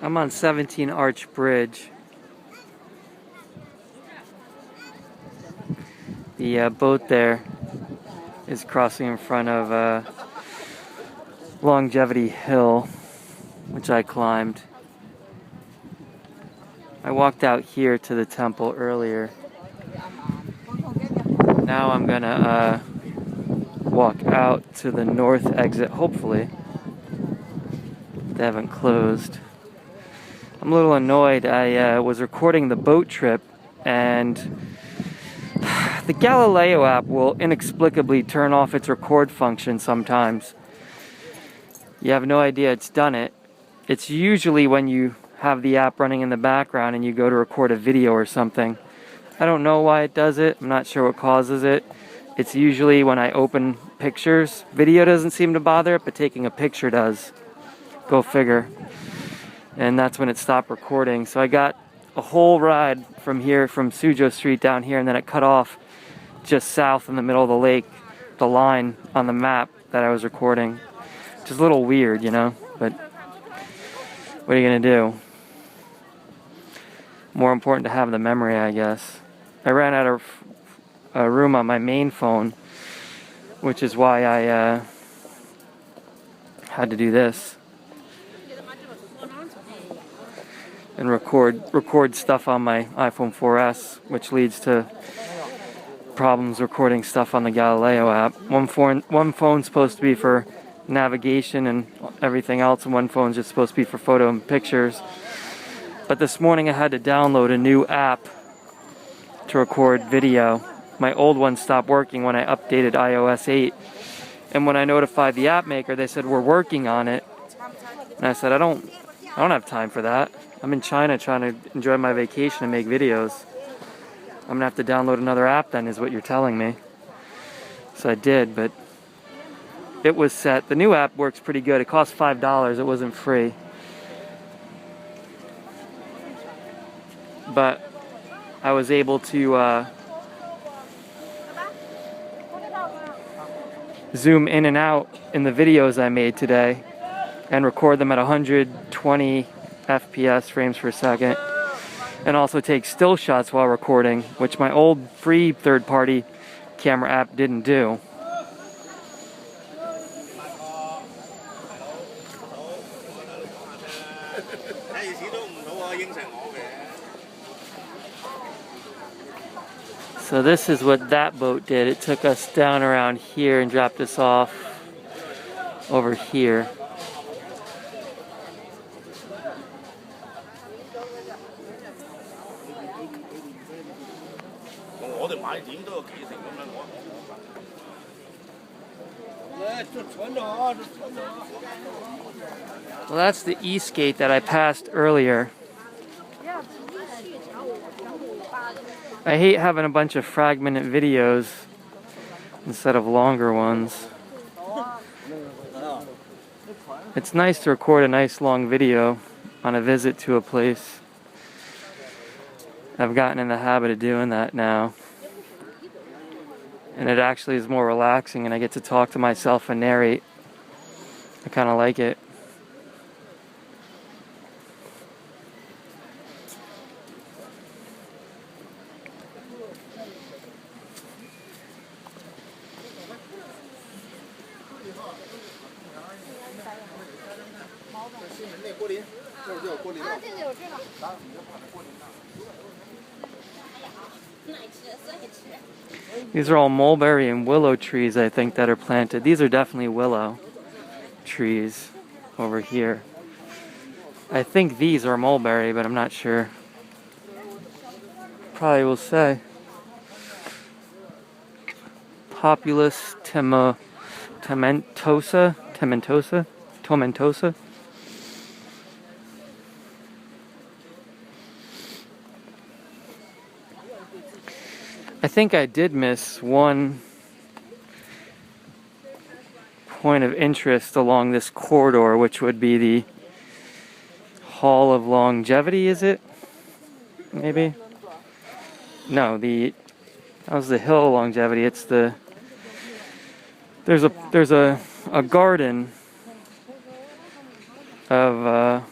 I'm on 17 Arch Bridge. The boat there is crossing in front of Longevity Hill, which I climbed. I walked out here to the temple earlier. Now I'm gonna walk out to the north exit, hopefully. They haven't closed. I'm a little annoyed. I was recording the boat trip, and the Galileo app will inexplicably turn off its record function sometimes. You have no idea it's done it. It's usually when you have the app running in the background and you go to record a video or something. I don't know why it does it. I'm not sure what causes it. It's usually when I open pictures. Video doesn't seem to bother it, but taking a picture does. Go figure. And that's when it stopped recording. So I got a whole ride from here, from Suzhou Street down here, and then it cut off just south in the middle of the lake, the line on the map that I was recording. Which is a little weird, you know, but what are you gonna do? More important to have the memory, I guess. I ran out of room on my main phone, which is why I had to do this and record stuff on my iPhone 4S, which leads to problems recording stuff on the Galileo app. One phone's supposed to be for navigation and everything else, and one phone's just supposed to be for photo and pictures. But this morning I had to download a new app to record video. My old one stopped working when I updated iOS 8, and when I notified the app maker, they said we're working on it. And I said I don't have time for that. I'm in China trying to enjoy my vacation and make videos. I'm gonna have to download another app then, is what you're telling me. So I did, but it was set. The new app works pretty good. It cost $5. It wasn't free. But I was able to zoom in and out in the videos I made today and record them at 120 FPS, frames per second, and also take still shots while recording, which my old free third-party camera app didn't do. So this is what that boat did. It took us down around here and dropped us off over here. Well, that's the east gate that I passed earlier. I hate having a bunch of fragmented videos instead of longer ones. It's nice to record a nice long video on a visit to a place. I've gotten in the habit of doing that now. And it actually is more relaxing, and I get to talk to myself and narrate. I kind of like it. These are all mulberry and willow trees, I think, that are planted. These are definitely willow trees over here. I think these are mulberry, but I'm not sure. Probably will say. Populus tomentosa. I think I did miss one point of interest along this corridor, which would be the Hall of Longevity, is it? Maybe? No, that was the Hill of Longevity. It's the... There's a garden of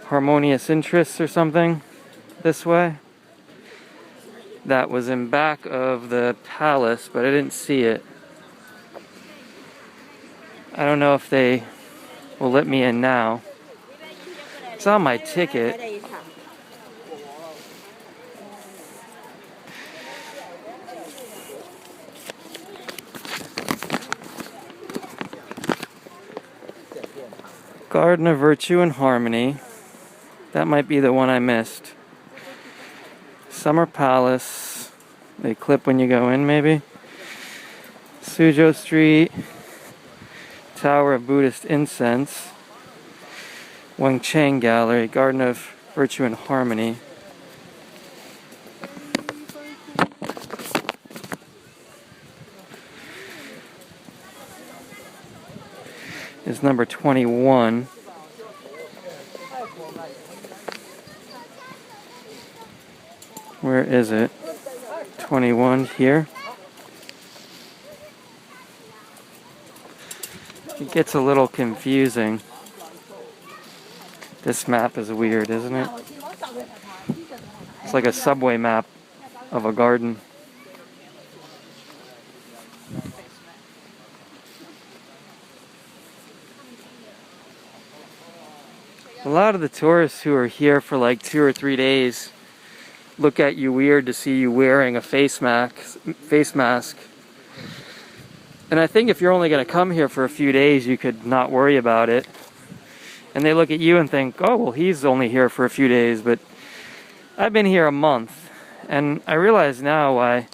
Harmonious Interests or something this way. That was in back of the palace, but I didn't see it. I don't know if they will let me in now. It's on my ticket. Garden of Virtue and Harmony. That might be the one I missed. Summer Palace. They clip when you go in, maybe. Suzhou Street. Tower of Buddhist Incense. Wengchang Gallery. Garden of Virtue and Harmony. Is number 21. Where is it? 21 here. It gets a little confusing. This map is weird, isn't it? It's like a subway map of a garden. A lot of the tourists who are here for like 2 or 3 days look at you weird to see you wearing a face mask. And I think if you're only going to come here for a few days, you could not worry about it. And they look at you and think, oh, well, he's only here for a few days. But I've been here a month, and I realize now why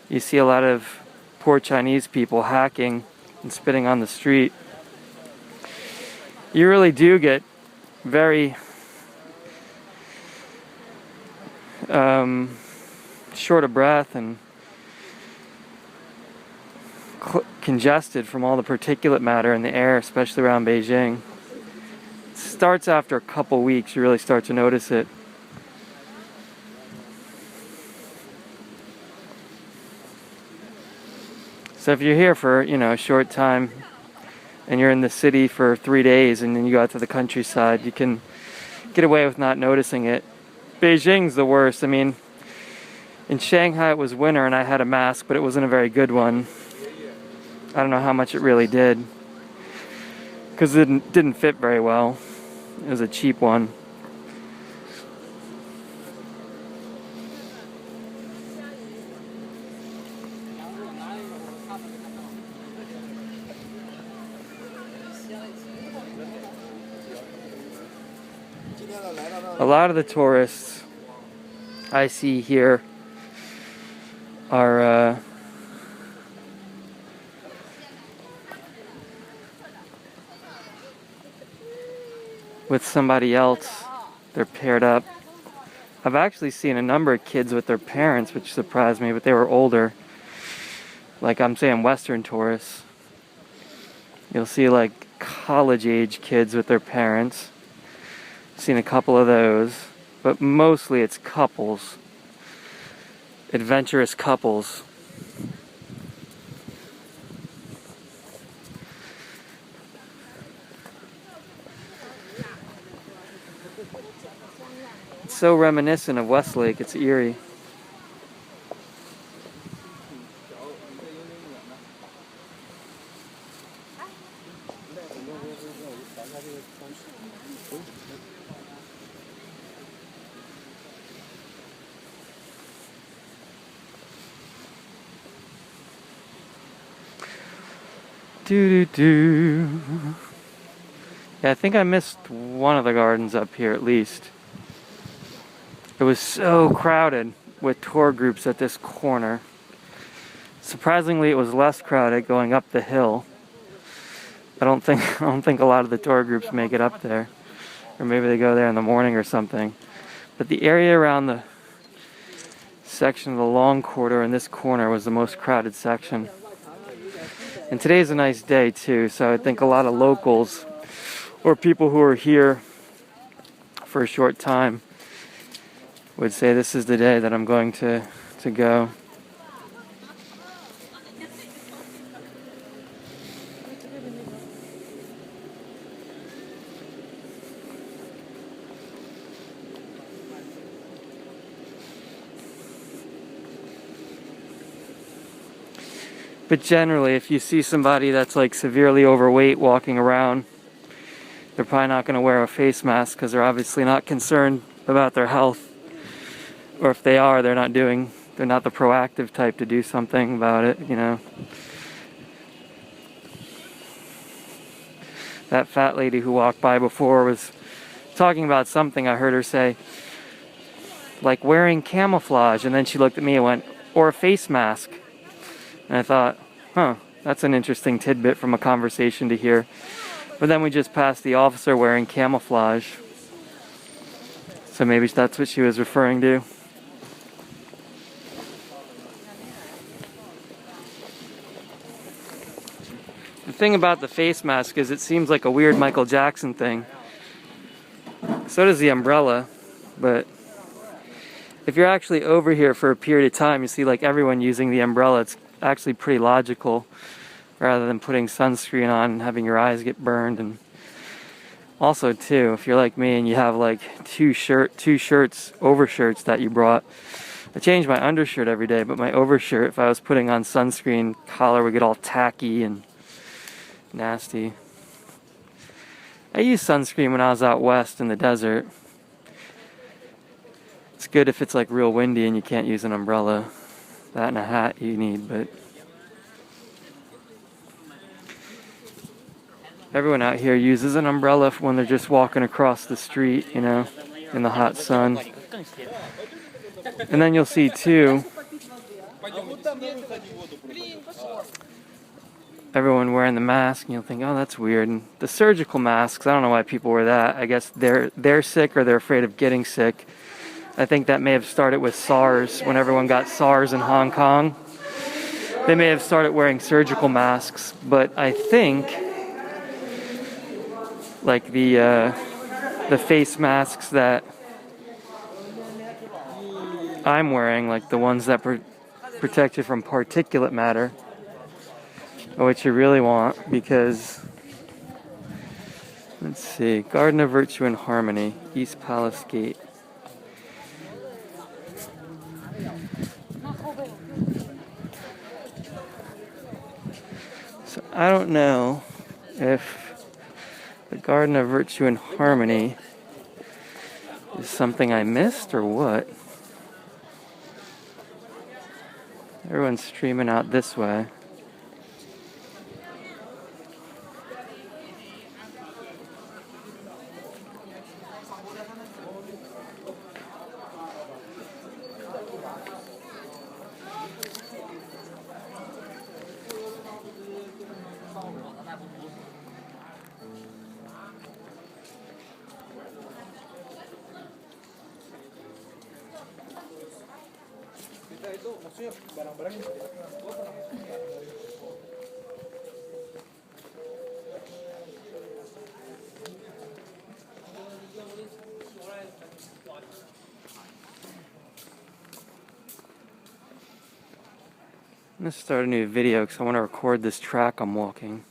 you see a lot of poor Chinese people hacking and spitting on the street. You really do get very short of breath and congested from all the particulate matter in the air, especially around Beijing. It starts after a couple weeks, you really start to notice it. So if you're here for, a short time and you're in the city for 3 days and then you go out to the countryside, you can get away with not noticing it. Beijing's the worst. I mean, in Shanghai it was winter and I had a mask, but it wasn't a very good one. I don't know how much it really did, because it didn't fit very well. It was a cheap one. A lot of the tourists I see here are with somebody else. They're paired up. I've actually seen a number of kids with their parents, which surprised me, but they were older. Like I'm saying, Western tourists. You'll see like college-age kids with their parents. Seen a couple of those, but mostly it's couples, adventurous couples. It's so reminiscent of Westlake, it's eerie. Yeah, I think I missed one of the gardens up here at least. It was so crowded with tour groups at this corner. Surprisingly, it was less crowded going up the hill. I don't think a lot of the tour groups make it up there, or maybe they go there in the morning or something. But the area around the section of the long corridor in this corner was the most crowded section. And today's a nice day too, so I think a lot of locals or people who are here for a short time would say this is the day that I'm going to go. But generally, if you see somebody that's like severely overweight walking around, they're probably not going to wear a face mask because they're obviously not concerned about their health. Or if they are, they're not the proactive type to do something about it, you know. That fat lady who walked by before was talking about something. I heard her say, like wearing camouflage, and then she looked at me and went, or a face mask. And I thought, huh, that's an interesting tidbit from a conversation to hear. But then we just passed the officer wearing camouflage. So maybe that's what she was referring to. The thing about the face mask is it seems like a weird Michael Jackson thing. So does the umbrella, but if you're actually over here for a period of time, you see like everyone using the umbrella. It's actually pretty logical rather than putting sunscreen on and having your eyes get burned. And also too, if you're like me and you have like two overshirts that you brought. I change my undershirt every day, but my overshirt, if I was putting on sunscreen, collar would get all tacky and nasty. I used sunscreen when I was out west in the desert. It's good if it's like real windy and you can't use an umbrella. That and a hat you need, but everyone out here uses an umbrella when they're just walking across the street, you know, in the hot sun. And then you'll see too, everyone wearing the mask, and you'll think, oh, that's weird. And the surgical masks, I don't know why people wear that. I guess they're sick or they're afraid of getting sick. I think that may have started with SARS, when everyone got SARS in Hong Kong. They may have started wearing surgical masks, but I think like the face masks that I'm wearing, like the ones that protect you from particulate matter, are what you really want, because let's see, Garden of Virtue and Harmony, East Palace Gate. So I don't know if the Garden of Virtue and Harmony is something I missed or what. Everyone's streaming out this way. I'm gonna start a new video because I want to record this track I'm walking.